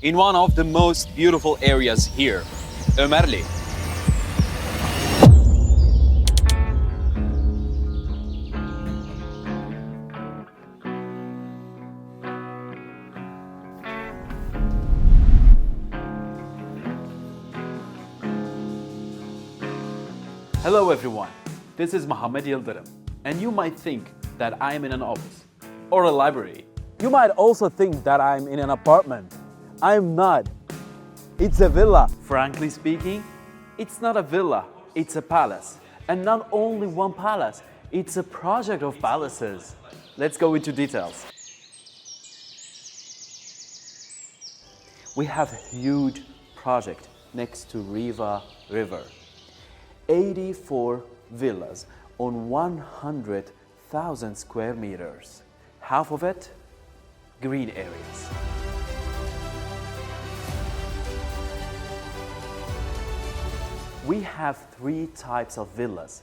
in one of the most beautiful areas here, Ömerli. Hello everyone, this is Muhammed Yıldırım, and you might think that I am in an office or a library. You might also think that I'm in an apartment. I'm not. It's a villa. Frankly speaking, it's not a villa, it's a palace. And not only one palace, it's a project of palaces. Let's go into details. We have a huge project next to Riva River. 84 villas on 100,000 square meters. Half of it, green areas. We have three types of villas: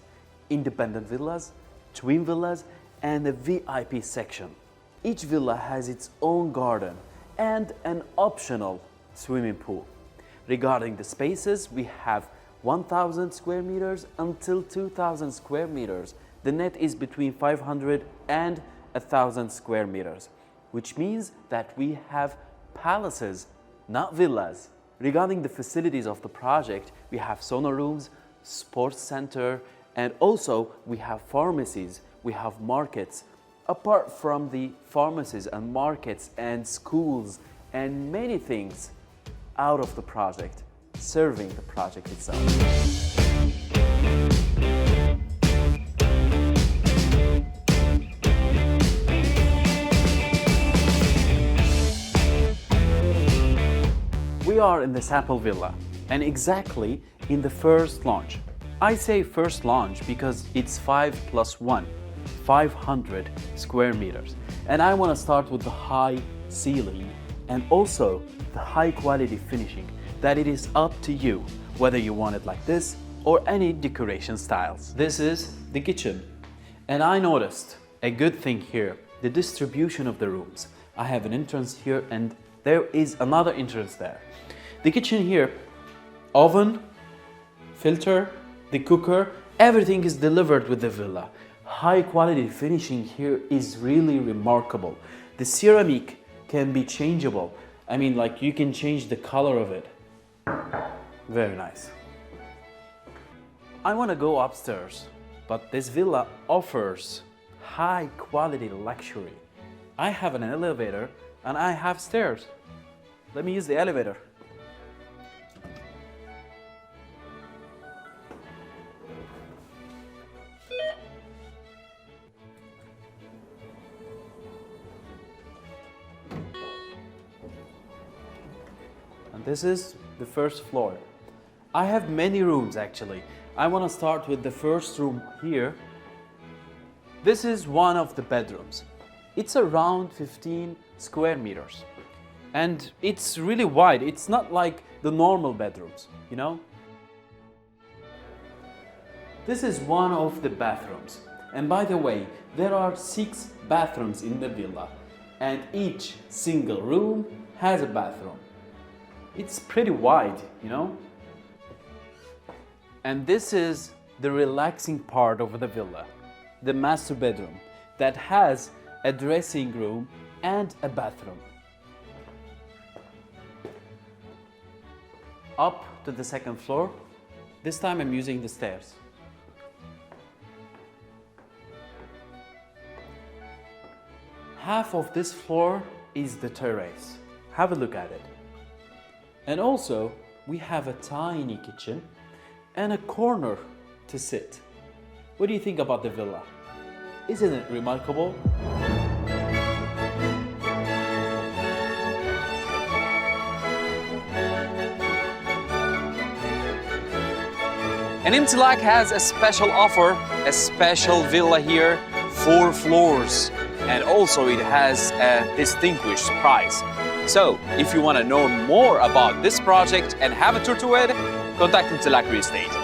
independent villas, twin villas, and a VIP section. Each villa has its own garden and an optional swimming pool. Regarding the spaces, we have 1,000 square meters until 2,000 square meters. The net is between 500 and 1,000 square meters, which means that we have palaces, not villas. Regarding the facilities of the project, we have sauna rooms, sports center, and also we have pharmacies, we have markets. Apart from the pharmacies and markets and schools and many things out of the project, serving the project itself. We are in the sample villa and exactly in the first launch. I say first launch because it's 5+1, 500 square meters. And I want to start with the high ceiling and also the high quality finishing, that it is up to you whether you want it like this or any decoration styles. This is the kitchen. And I noticed a good thing here, the distribution of the rooms. I have an entrance here and there is another entrance there. The kitchen here, oven, filter, the cooker, everything is delivered with the villa. High quality finishing here is really remarkable. The ceramic can be changeable. I mean, like you can change the color of it. Very nice. I want to go upstairs, but this villa offers high quality luxury. I have an elevator and I have stairs. Let me use the elevator. And this is the first floor. I have many rooms actually. I want to start with the first room here. This is one of the bedrooms. It's around 15 square meters. And it's really wide. It's not like the normal bedrooms, you know? This is one of the bathrooms. And by the way, there are 6 bathrooms in the villa. And each single room has a bathroom. It's pretty wide, you know? And this is the relaxing part of the villa, the master bedroom that has a dressing room and a bathroom. Up to the second floor. This time I'm using the stairs. Half of this floor is the terrace. Have a look at it. And also, we have a tiny kitchen and a corner to sit. What do you think about the villa? Isn't it remarkable? And Imtilak has a special offer, a special villa here, 4 floors. And also it has a distinguished price. So, if you want to know more about this project and have a tour to it, contact Imtilak Real Estate.